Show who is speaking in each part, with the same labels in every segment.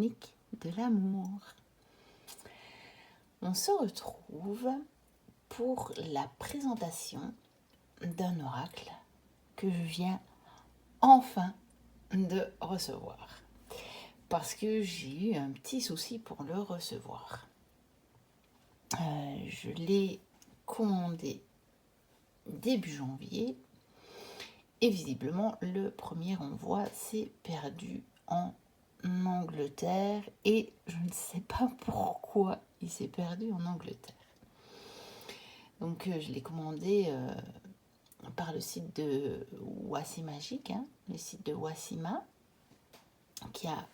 Speaker 1: chronique de l'amour. On se retrouve pour la présentation d'un oracle que je viens enfin de recevoir. Parce que j'ai eu un petit souci pour le recevoir. Je l'ai commandé début janvier et visiblement le premier envoi s'est perdu en Angleterre et je ne sais pas pourquoi il s'est perdu en Angleterre. Donc je l'ai commandé par le site de Wassimagic, le site de Wassima, qui a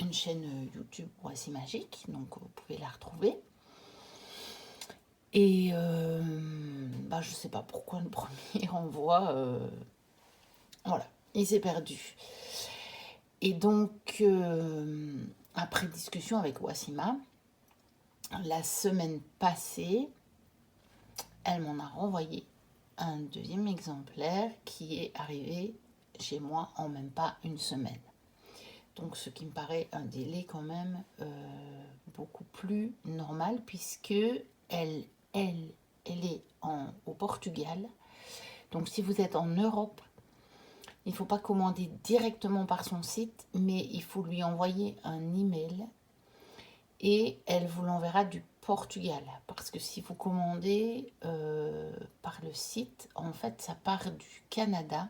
Speaker 1: une chaîne YouTube Wassimagic, donc vous pouvez la retrouver. Et je ne sais pas pourquoi le premier envoi, voilà, il s'est perdu. Et donc, après discussion avec Wassima, la semaine passée, elle m'en a renvoyé un deuxième exemplaire qui est arrivé chez moi en même pas une semaine. Donc, ce qui me paraît un délai quand même beaucoup plus normal puisque elle est au Portugal. Donc, si vous êtes en Europe, il ne faut pas commander directement par son site, mais il faut lui envoyer un email et elle vous l'enverra du Portugal. Parce que si vous commandez par le site, en fait, ça part du Canada.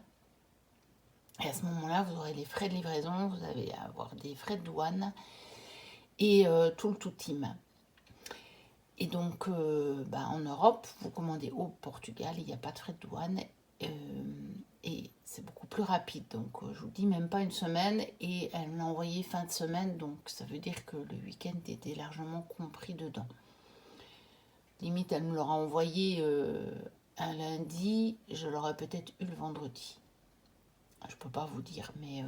Speaker 1: Et à ce moment-là, vous aurez les frais de livraison, vous allez avoir des frais de douane et tout le tout-team. Et donc, en Europe, vous commandez au Portugal, il n'y a pas de frais de douane. Et c'est beaucoup plus rapide, donc je vous dis même pas une semaine, et elle me l'a envoyé fin de semaine, donc ça veut dire que le week-end était largement compris dedans. Limite, elle me l'aura envoyé un lundi, je l'aurais peut-être eu le vendredi. Je peux pas vous dire, mais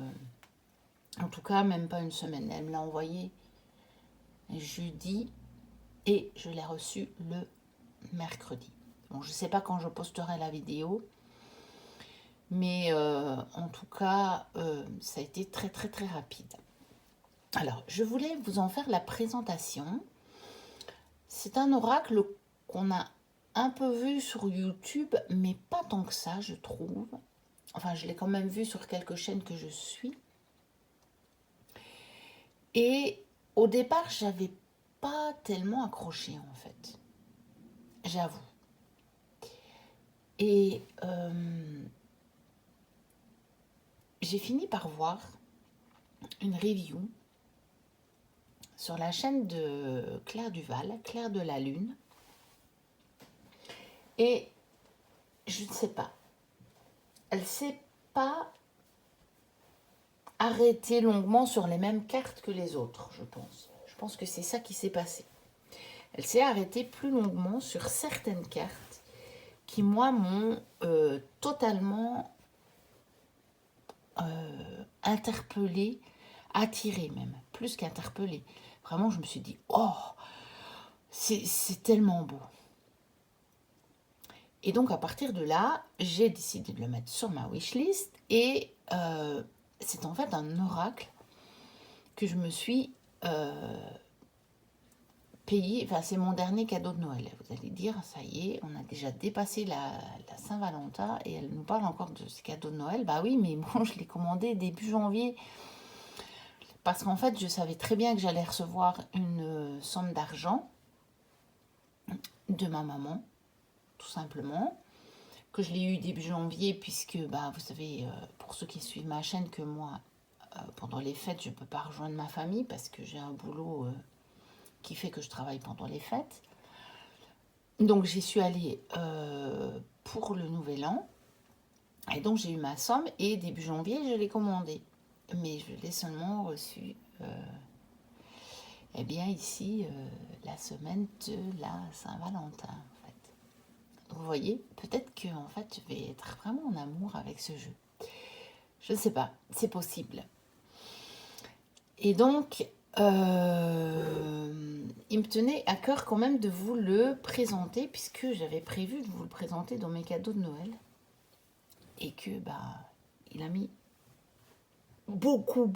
Speaker 1: en tout cas, même pas une semaine. Elle me l'a envoyé jeudi et je l'ai reçu le mercredi. Bon, je sais pas quand je posterai la vidéo, mais en tout cas, ça a été très très très rapide. Alors, je voulais vous en faire la présentation. C'est un oracle qu'on a un peu vu sur YouTube, mais pas tant que ça, je trouve. Enfin, je l'ai quand même vu sur quelques chaînes que je suis. Et au départ, j'avais pas tellement accroché, en fait. J'avoue. Et j'ai fini par voir une review sur la chaîne de Claire Duval, Claire de la Lune. Et je ne sais pas. Elle ne s'est pas arrêtée longuement sur les mêmes cartes que les autres, je pense. Je pense que c'est ça qui s'est passé. Elle s'est arrêtée plus longuement sur certaines cartes qui, moi, m'ont totalement interpellée, attirée même, plus qu'interpellée. Vraiment, je me suis dit, oh, c'est tellement beau. Et donc, à partir de là, j'ai décidé de le mettre sur ma wishlist. Et c'est en fait un oracle que je me suis payé. Enfin, c'est mon dernier cadeau de Noël. Vous allez dire, ça y est, on a déjà dépassé la Saint-Valentin et elle nous parle encore de ce cadeau de Noël. Bah oui, mais bon, je l'ai commandé début janvier. Parce qu'en fait, je savais très bien que j'allais recevoir une somme d'argent de ma maman, tout simplement. Que je l'ai eu début janvier, puisque, vous savez, pour ceux qui suivent ma chaîne, que moi, pendant les fêtes, je ne peux pas rejoindre ma famille, parce que j'ai un boulot qui fait que je travaille pendant les fêtes. Donc, j'y suis allée pour le Nouvel An, et donc j'ai eu ma somme, et début janvier, je l'ai commandé. Mais je l'ai seulement reçu, ici, la semaine de la Saint-Valentin. Vous voyez, peut-être que en fait, je vais être vraiment en amour avec ce jeu. Je ne sais pas, c'est possible. Et donc, il me tenait à cœur quand même de vous le présenter, puisque j'avais prévu de vous le présenter dans mes cadeaux de Noël. Et que, il a mis beaucoup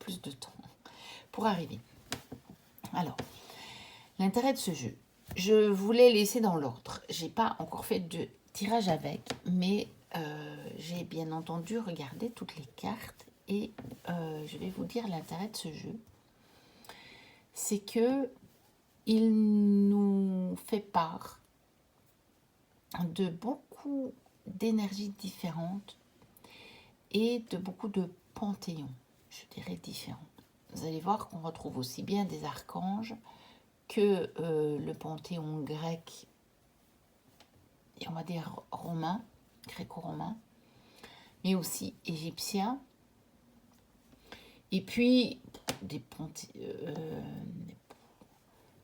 Speaker 1: plus de temps pour arriver. Alors, l'intérêt de ce jeu, je voulais laisser dans l'ordre. J'ai pas encore fait de tirage avec, mais j'ai bien entendu regardé toutes les cartes et je vais vous dire l'intérêt de ce jeu. C'est que il nous fait part de beaucoup d'énergies différentes et de beaucoup de panthéons, je dirais différents. Vous allez voir qu'on retrouve aussi bien des archanges que le panthéon grec, et on va dire romain, gréco-romain, mais aussi égyptien. Et puis, des panthéons, je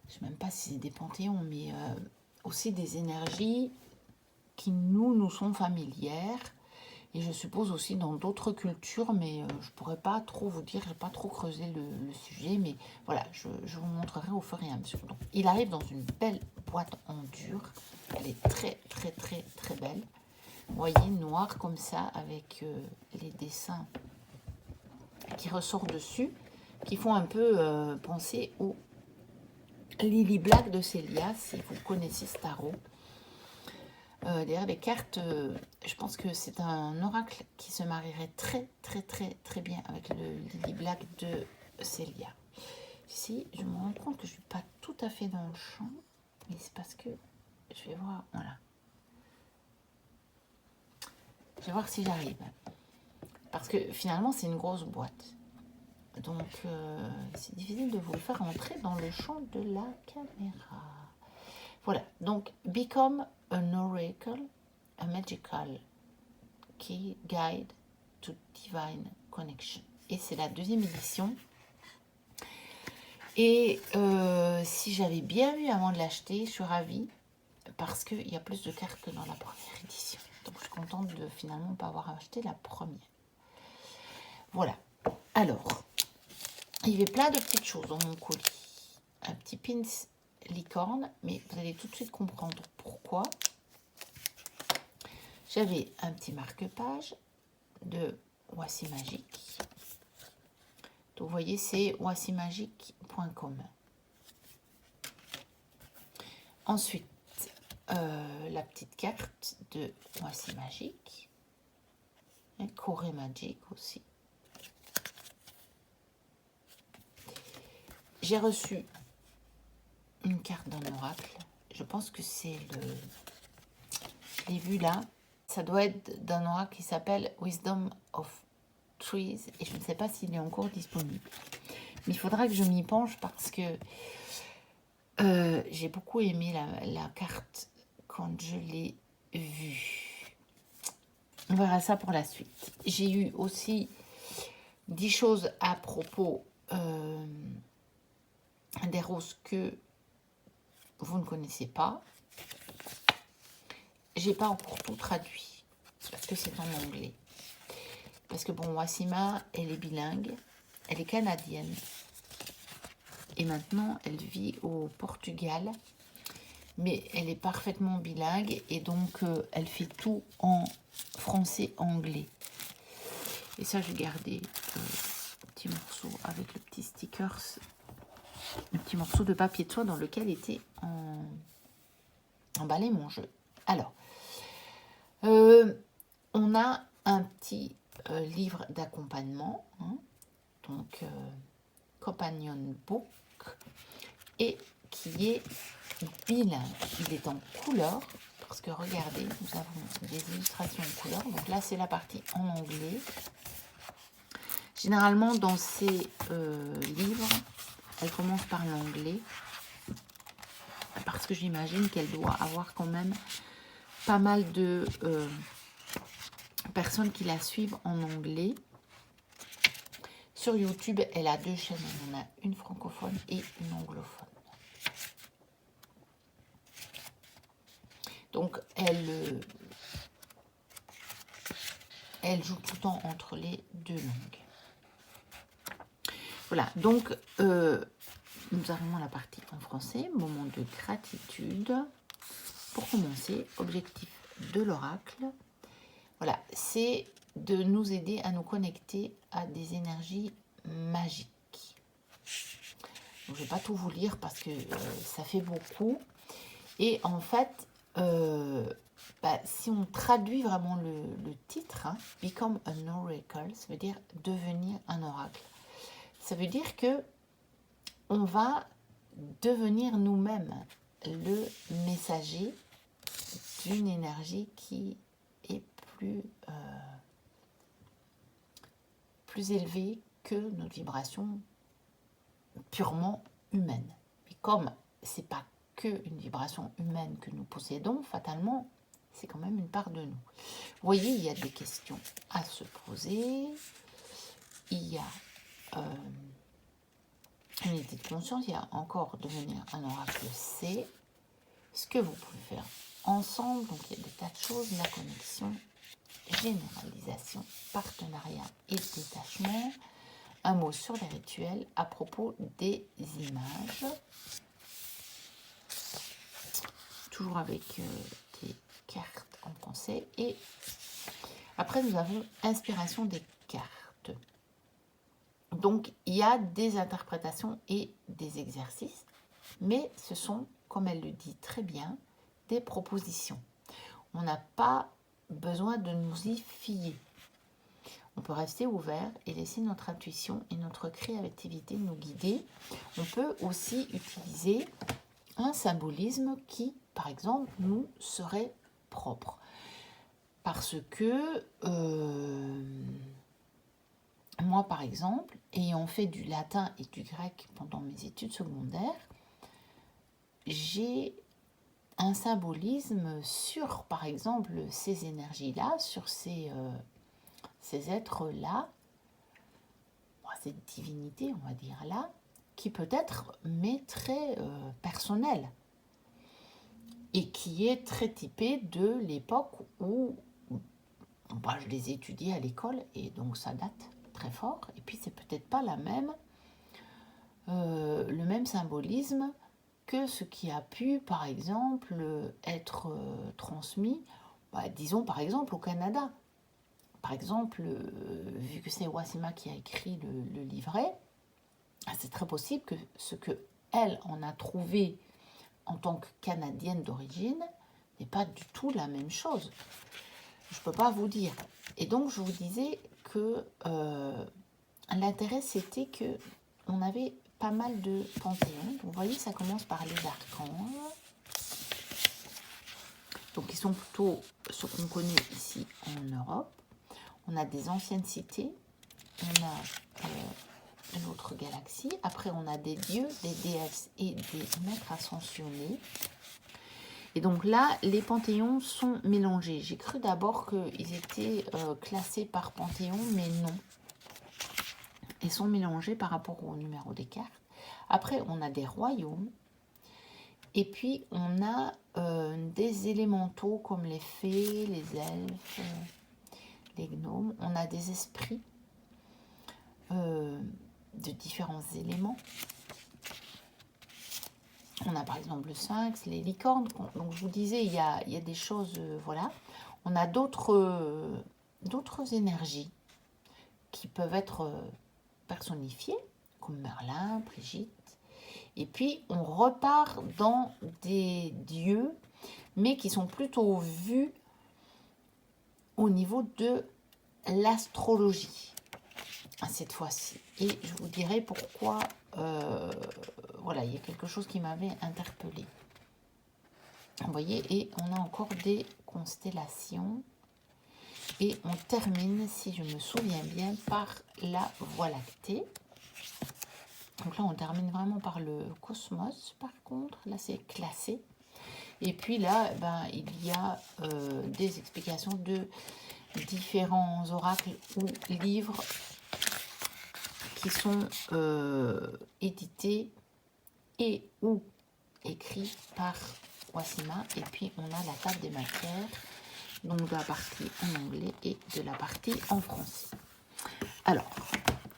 Speaker 1: ne sais même pas si c'est des panthéons, mais aussi des énergies qui nous sont familières. Et je suppose aussi dans d'autres cultures, mais je ne pourrais pas trop vous dire, je n'ai pas trop creusé le sujet, mais voilà, je vous montrerai au fur et à mesure. Donc, il arrive dans une belle boîte en dur, elle est très très très très belle. Vous voyez, noir comme ça, avec les dessins qui ressortent dessus, qui font un peu penser au Lily Black de Célia, si vous connaissez ce tarot. D'ailleurs, les cartes, je pense que c'est un oracle qui se marierait très, très, très, très bien avec le Lily Black de Célia. Ici, je me rends compte que je ne suis pas tout à fait dans le champ, mais c'est parce que je vais voir, voilà. Je vais voir si j'arrive. Parce que finalement, c'est une grosse boîte. Donc, c'est difficile de vous le faire entrer dans le champ de la caméra. Voilà, donc, Become an Oracle, a Magical Key Guide to Divine Connection. Et c'est la deuxième édition. Et si j'avais bien vu avant de l'acheter, je suis ravie parce qu'il y a plus de cartes que dans la première édition. Donc, je suis contente de finalement ne pas avoir acheté la première. Voilà. Alors, il y avait plein de petites choses dans mon colis. Un petit pins licorne, mais vous allez tout de suite comprendre pourquoi. J'avais un petit marque-page de Wassimagique. Donc, vous voyez, c'est wassimagique.com. Ensuite, la petite carte de Wassimagique. Et Corée Magic aussi. J'ai reçu une carte d'un oracle. Je pense que c'est le... Je l'ai vu là. Ça doit être d'un oracle qui s'appelle Wisdom of Trees. Et je ne sais pas s'il est encore disponible. Mais il faudra que je m'y penche parce que j'ai beaucoup aimé la carte quand je l'ai vue. On verra ça pour la suite. J'ai eu aussi 10 choses à propos des roses que vous ne connaissez pas. J'ai pas encore tout traduit parce que c'est en anglais. Parce que bon, Wassima, elle est bilingue, elle est canadienne et maintenant elle vit au Portugal, mais elle est parfaitement bilingue et donc elle fait tout en français-anglais. Et ça, j'ai gardé un petit morceau avec le petit stickers, un petit morceau de papier de soie dans lequel était emballé mon jeu. Alors, on a un petit livre d'accompagnement, hein, donc Companion Book, et qui est bilingue. Il est en couleur, parce que regardez, nous avons des illustrations en couleur. Donc là, c'est la partie en anglais. Généralement, dans ces livres, elle commence par l'anglais, parce que j'imagine qu'elle doit avoir quand même pas mal de personnes qui la suivent en anglais. Sur YouTube, elle a 2 chaînes. Elle en a une francophone et une anglophone. Donc, elle joue tout le temps entre les 2 langues. Voilà, donc, nous arrivons à la partie en français. Moment de gratitude. Pour commencer, objectif de l'oracle. Voilà, c'est de nous aider à nous connecter à des énergies magiques. Donc, je ne vais pas tout vous lire parce que ça fait beaucoup. Et en fait, si on traduit vraiment le titre, hein, Become an Oracle, ça veut dire devenir un oracle. Ça veut dire que on va devenir nous-mêmes le messager d'une énergie qui est plus élevée que notre vibration purement humaine. Mais comme c'est pas qu'une vibration humaine que nous possédons, fatalement, c'est quand même une part de nous. Vous voyez, il y a des questions à se poser. Il y a unité de conscience, il y a encore devenir un oracle C. Ce que vous pouvez faire ensemble, donc il y a des tas de choses, la connexion, généralisation, partenariat et détachement. Un mot sur les rituels à propos des images. Toujours avec des cartes en conseil. Et après, nous avons inspiration des cartes. Donc, il y a des interprétations et des exercices, mais ce sont, comme elle le dit très bien, des propositions. On n'a pas besoin de nous y fier. On peut rester ouvert et laisser notre intuition et notre créativité nous guider. On peut aussi utiliser un symbolisme qui, par exemple, nous serait propre. Parce que moi, par exemple, ayant fait du latin et du grec pendant mes études secondaires, j'ai un symbolisme sur, par exemple, ces énergies-là, sur ces êtres-là, cette divinité, on va dire là, qui peut être, mais très personnelle, et qui est très typée de l'époque où je les ai étudiés à l'école, et donc ça date très fort, et puis c'est peut-être pas le même symbolisme que ce qui a pu, par exemple, être transmis, disons par exemple au Canada. Par exemple, vu que c'est Wasima qui a écrit le livret, c'est très possible que ce qu'elle en a trouvé en tant que Canadienne d'origine n'est pas du tout la même chose. Je ne peux pas vous dire. Et donc, je vous disais que l'intérêt, c'était qu'on avait pas mal de panthéons. Donc, vous voyez, ça commence par les archanges. Donc, ils sont plutôt ceux qu'on connaît ici en Europe. On a des anciennes cités. On a une autre galaxie. Après, on a des dieux, des déesses et des maîtres ascensionnés. Et donc là, les panthéons sont mélangés. J'ai cru d'abord qu'ils étaient classés par panthéon, mais non. Ils sont mélangés par rapport au numéro des cartes. Après, on a des royaumes. Et puis, on a des élémentaux comme les fées, les elfes, les gnomes. On a des esprits de différents éléments. On a par exemple le sphinx, les licornes. Donc je vous disais, il y a des choses, voilà. On a d'autres énergies qui peuvent être personnifiées, comme Merlin, Brigitte. Et puis on repart dans des dieux, mais qui sont plutôt vus au niveau de l'astrologie, cette fois-ci. Et je vous dirai pourquoi, voilà, il y a quelque chose qui m'avait interpellée. Vous voyez, et on a encore des constellations. Et on termine, si je me souviens bien, par la Voie lactée. Donc là, on termine vraiment par le cosmos, par contre. Là, c'est classé. Et puis là, il y a des explications de différents oracles ou livres qui sont édités et ou écrits par Wasima. Et puis, on a la table des matières, donc de la partie en anglais et de la partie en français. Alors,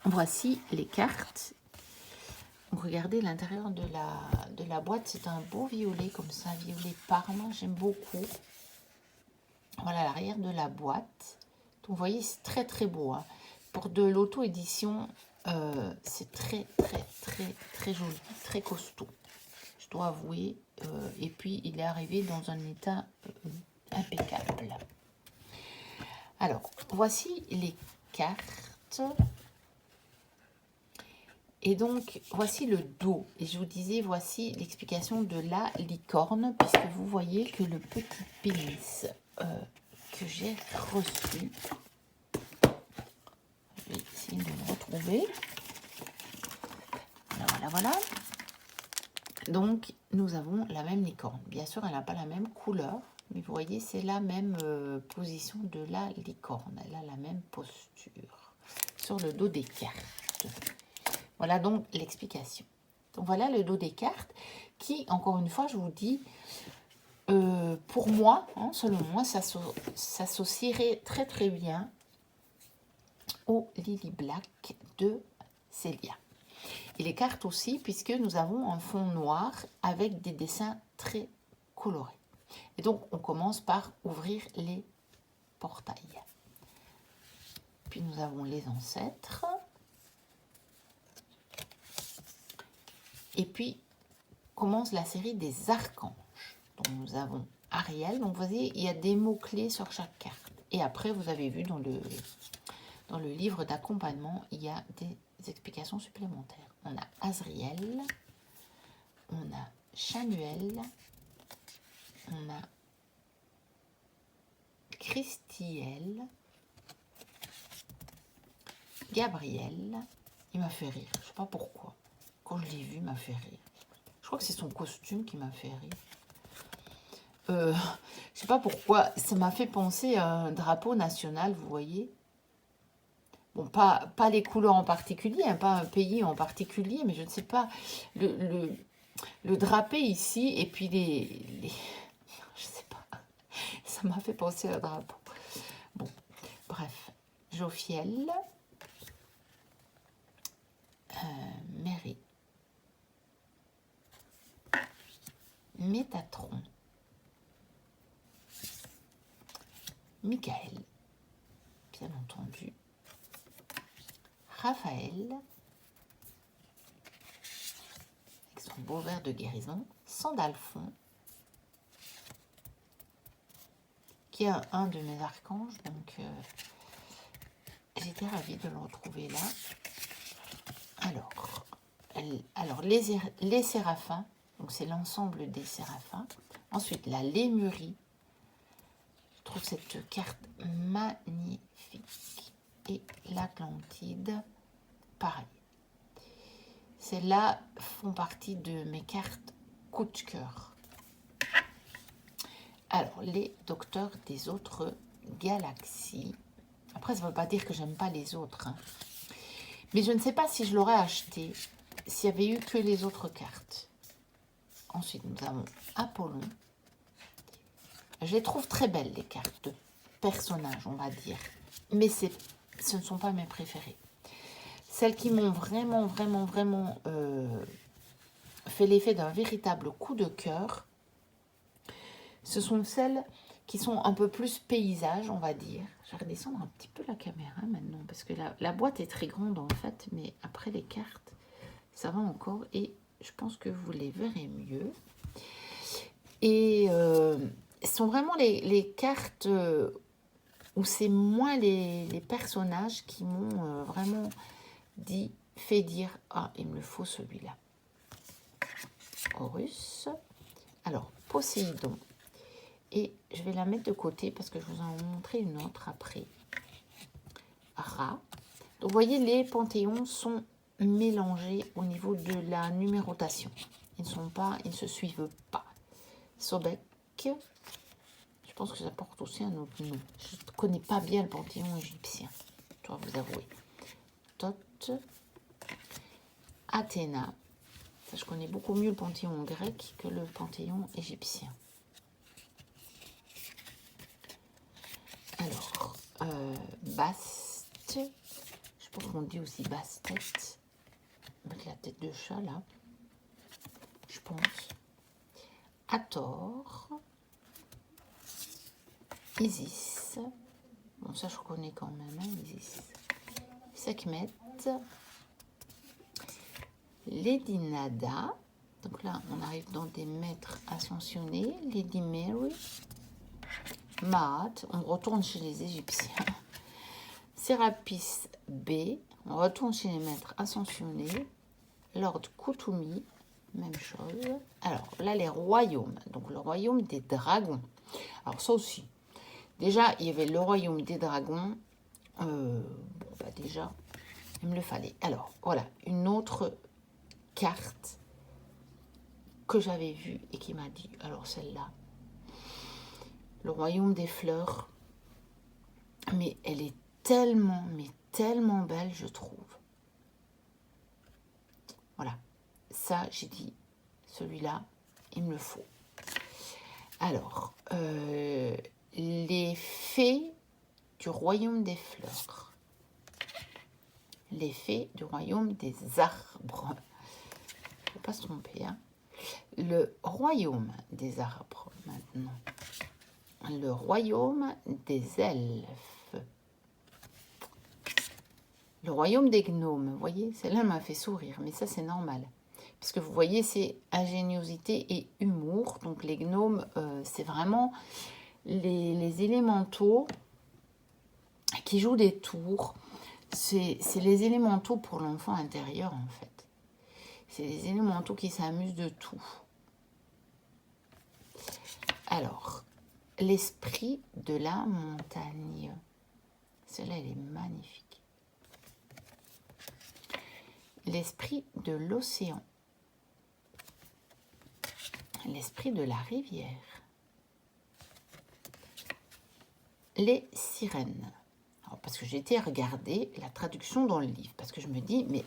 Speaker 1: voici les cartes. Regardez l'intérieur de la boîte, c'est un beau violet comme ça, violet parme, j'aime beaucoup. Voilà l'arrière de la boîte. Donc vous voyez, c'est très très beau. Hein. Pour de l'auto-édition, C'est très, très, très, très joli, très costaud, je dois avouer. Et puis, il est arrivé dans un état impeccable. Alors, voici les cartes. Et donc, voici le dos. Et je vous disais, voici l'explication de la licorne, puisque vous voyez que le petit pénis que j'ai reçu, je vais essayer de le retrouver. Voilà, voilà. Donc, nous avons la même licorne. Bien sûr, elle n'a pas la même couleur, mais vous voyez, c'est la même position de la licorne. Elle a la même posture sur le dos des cartes. Voilà donc l'explication. Donc voilà le dos des cartes qui, encore une fois, je vous dis, pour moi, hein, selon moi, s'associerait très très bien au Lily Black de Célia. Et les cartes aussi, puisque nous avons un fond noir avec des dessins très colorés. Et donc, on commence par ouvrir les portails. Puis nous avons les ancêtres. Et puis, commence la série des archanges. Donc, nous avons Ariel. Donc, vous voyez, il y a des mots-clés sur chaque carte. Et après, vous avez vu dans le livre d'accompagnement, il y a des explications supplémentaires. On a Azriel, on a Chamuel, on a Christiel, Gabriel. Il m'a fait rire, je ne sais pas pourquoi. Quand je l'ai vu, il m'a fait rire. Je crois que c'est son costume qui m'a fait rire. Je sais pas pourquoi, ça m'a fait penser à un drapeau national, vous voyez. Bon, pas les couleurs en particulier, hein, pas un pays en particulier, mais je ne sais pas, le drapé ici, et puis je sais pas, ça m'a fait penser à un drapeau. Bon, bref, Jophiel, Mary, Métatron, Michael, bien entendu, Raphaël, avec son beau verre de guérison, Sandalphon, qui est un de mes archanges, donc j'étais ravie de le retrouver là. Alors les séraphins, donc c'est l'ensemble des séraphins. Ensuite, la lémurie. Je trouve cette carte magnifique. Et l'Atlantide, pareil. Celles-là font partie de mes cartes coup de cœur. Alors, les docteurs des autres galaxies. Après, ça ne veut pas dire que j'aime pas les autres. Hein. Mais je ne sais pas si je l'aurais acheté s'il n'y avait eu que les autres cartes. Ensuite, nous avons Apollon. Je les trouve très belles, les cartes de personnages, on va dire. Mais ce ne sont pas mes préférées. Celles qui m'ont vraiment fait l'effet d'un véritable coup de cœur, ce sont celles qui sont un peu plus paysage, on va dire. Je vais redescendre un petit peu la caméra maintenant, parce que la boîte est très grande en fait, mais après les cartes, ça va encore, et je pense que vous les verrez mieux. Et ce sont vraiment les cartes où c'est moins les personnages qui m'ont vraiment fait dire « Ah, il me faut celui-là ». Horus. Alors, Poséidon. Et je vais la mettre de côté parce que je vous en ai montré une autre après. Ra. Donc, vous voyez, les panthéons sont mélangés au niveau de la numérotation. Ils ne se suivent pas. Sobek. Je pense que ça porte aussi un autre nom. Je ne connais pas bien le panthéon égyptien. Je dois vous avouer. Thoth. Athéna. Ça, je connais beaucoup mieux le panthéon grec que le panthéon égyptien. Alors, Bast, je pense qu'on dit aussi Bastet, avec la tête de chat là, je pense. Hathor, Isis, bon ça je connais quand même, hein, Isis. Sekhmet, Lady Nada. Donc là, on arrive dans des maîtres ascensionnés. Lady Mary. Maat. On retourne chez les Égyptiens. Sérapis B. On retourne chez les maîtres ascensionnés. Lord Kutumi. Même chose. Alors là, les royaumes. Donc le royaume des dragons. Alors ça aussi. Déjà, il y avait le royaume des dragons. Bon, bah déjà, il me le fallait. Alors, voilà, une autre carte que j'avais vue et qui m'a dit, alors celle-là, le royaume des fleurs, mais elle est tellement, mais tellement belle, je trouve. Voilà, ça, j'ai dit, celui-là, il me le faut. Alors, les fées du royaume des fleurs. Les fées du royaume des arbres. Il ne faut pas se tromper. Hein. Le royaume des arbres, maintenant. Le royaume des elfes. Le royaume des gnomes. Vous voyez, celle-là m'a fait sourire, mais ça, c'est normal. Parce que vous voyez, c'est ingéniosité et humour. Donc, les gnomes, c'est vraiment les élémentaux qui jouent des tours. C'est les élémentaux pour l'enfant intérieur, en fait. C'est les élémentaux qui s'amusent de tout. Alors, l'esprit de la montagne. Celle-là, elle est magnifique. L'esprit de l'océan. L'esprit de la rivière. Les sirènes. Alors, parce que j'ai été regarder la traduction dans le livre, parce que je me dis, mais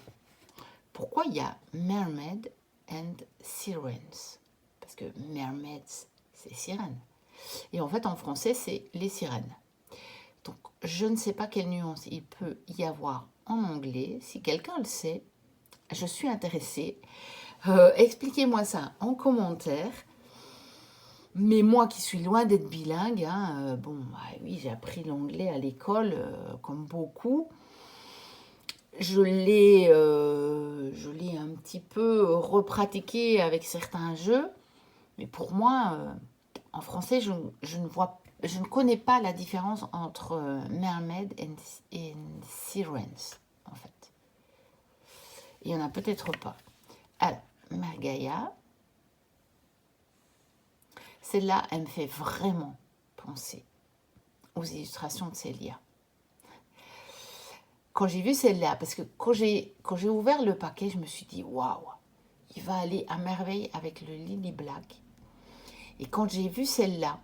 Speaker 1: pourquoi il y a mermaid and sirens? Parce que mermaids, c'est sirènes. Et en fait, en français, c'est les sirènes. Donc, je ne sais pas quelle nuance il peut y avoir en anglais. Si quelqu'un le sait, je suis intéressée. Expliquez-moi ça en commentaire. Mais moi qui suis loin d'être bilingue, hein, bon, bah oui, j'ai appris l'anglais à l'école, comme beaucoup. Je l'ai un petit peu repratiqué avec certains jeux. Mais pour moi, en français, je ne connais pas la différence entre mermaid et sirens, en fait. Il n'y en a peut-être pas. Alors, Mergaïa. Celle-là, elle me fait vraiment penser aux illustrations de Célia. Quand j'ai vu celle-là, parce que quand j'ai ouvert le paquet, je me suis dit, waouh, il va aller à merveille avec le Lily Black. Et quand j'ai vu celle-là,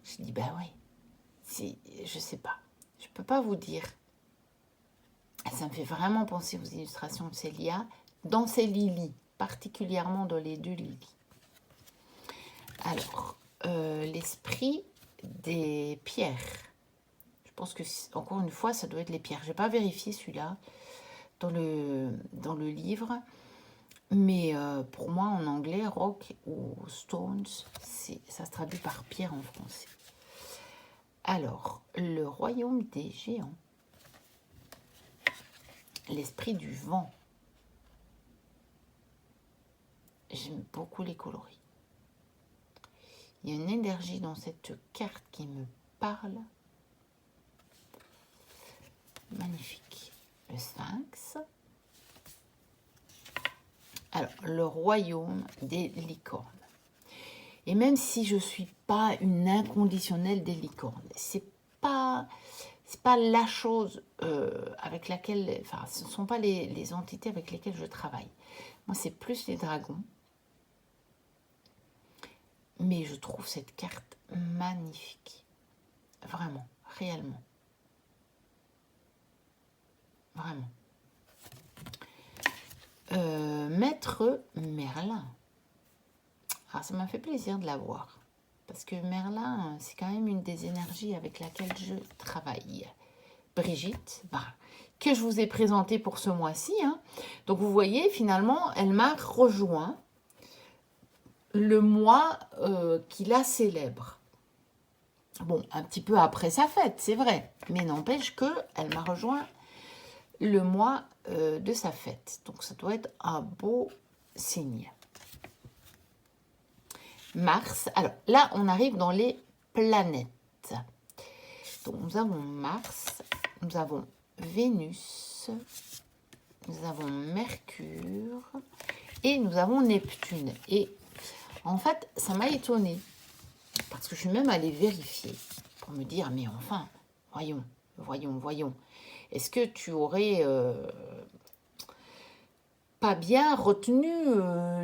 Speaker 1: je me dis, ben oui, je sais pas, je peux pas vous dire. Ça me fait vraiment penser aux illustrations de Célia, dans ces lilies, particulièrement dans les deux lilies. Alors, l'esprit des pierres. Je pense que, encore une fois, ça doit être les pierres. Je n'ai pas vérifié celui-là dans le livre. Mais pour moi, en anglais, rock ou stones, ça se traduit par pierre en français. Alors, le royaume des géants. L'esprit du vent. J'aime beaucoup les coloris. Il y a une énergie dans cette carte qui me parle. Magnifique. Le sphinx. Alors, le royaume des licornes. Et même si je ne suis pas une inconditionnelle des licornes, c'est pas la chose avec laquelle... Enfin, ce ne sont pas les entités avec lesquelles je travaille. Moi, c'est plus les dragons. Mais je trouve cette carte magnifique. Vraiment, réellement. Vraiment. Maître Merlin. Alors, ça m'a fait plaisir de la voir. Parce que Merlin, c'est quand même une des énergies avec laquelle je travaille. Brigitte, que je vous ai présentée pour ce mois-ci. Hein. Donc, vous voyez, finalement, elle m'a rejoint le mois qui la célèbre. Bon, un petit peu après sa fête, c'est vrai. Mais n'empêche qu'elle m'a rejoint le mois de sa fête. Donc ça doit être un beau signe. Mars. Alors là, on arrive dans les planètes. Donc nous avons Mars, nous avons Vénus, nous avons Mercure et nous avons Neptune. Et en fait, ça m'a étonnée parce que je suis même allée vérifier pour me dire, mais enfin, voyons. Est-ce que tu aurais pas bien retenu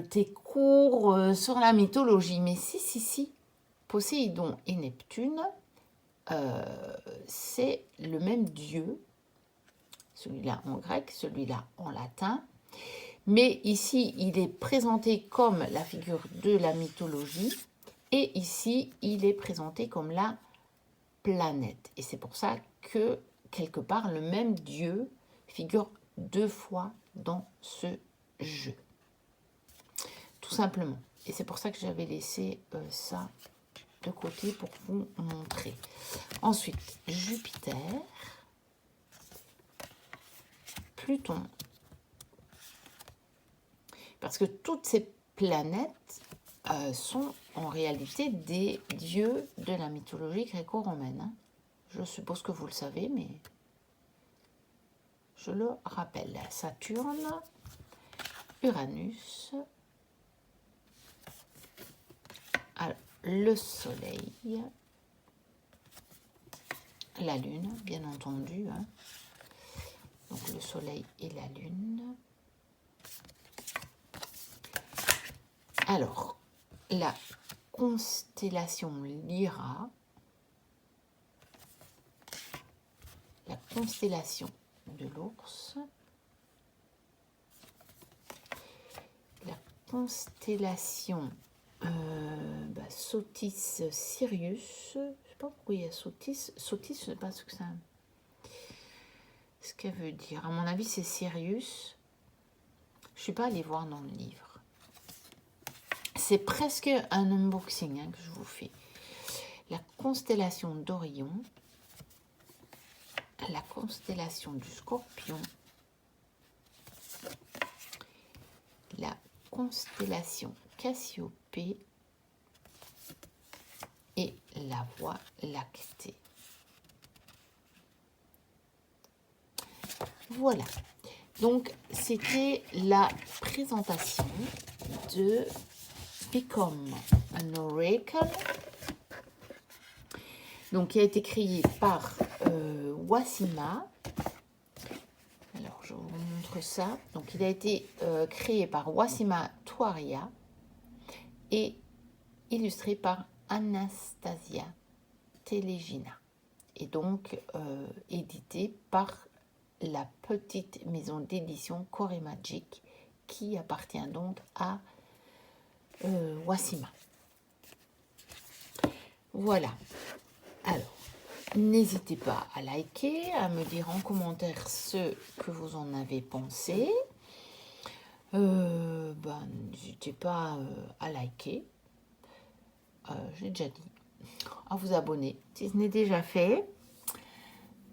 Speaker 1: tes cours sur la mythologie? Mais si. Poséidon et Neptune, c'est le même dieu, celui-là en grec, celui-là en latin. Mais ici, il est présenté comme la figure de la mythologie. Et ici, il est présenté comme la planète. Et c'est pour ça que, quelque part, le même dieu figure 2 fois dans ce jeu. Tout simplement. Et c'est pour ça que j'avais laissé ça de côté pour vous montrer. Ensuite, Jupiter, Pluton. Parce que toutes ces planètes sont en réalité des dieux de la mythologie gréco-romaine. Hein. Je suppose que vous le savez, mais je le rappelle. Saturne, Uranus, alors, le Soleil, la Lune, bien entendu. Hein. Donc le Soleil et la Lune. Alors, la constellation Lyra, la constellation de l'ours, la constellation Sotis Sirius, je ne sais pas pourquoi il y a Sotis, je ne sais pas ce que ça, ce qu'elle veut dire. À mon avis, c'est Sirius. Je ne suis pas allée voir dans le livre. C'est presque un unboxing que je vous fais. La constellation d'Orion, la constellation du Scorpion, la constellation Cassiopée et la Voie lactée. Voilà. Donc, c'était la présentation de Become an Oracle, donc qui a été créé par Wasima. Alors, je vous montre ça. Donc, il a été créé par Wasima Tuaria et illustré par Anastasia Telegina. Et donc, édité par la petite maison d'édition Corée Magic qui appartient donc à Wasima. Voilà. Alors, n'hésitez pas à liker, à me dire en commentaire ce que vous en avez pensé. N'hésitez pas à liker. J'ai déjà dit. À vous abonner si ce n'est déjà fait.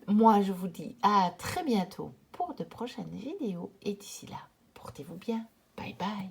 Speaker 1: Moi, je vous dis à très bientôt pour de prochaines vidéos. Et d'ici là, portez-vous bien. Bye bye.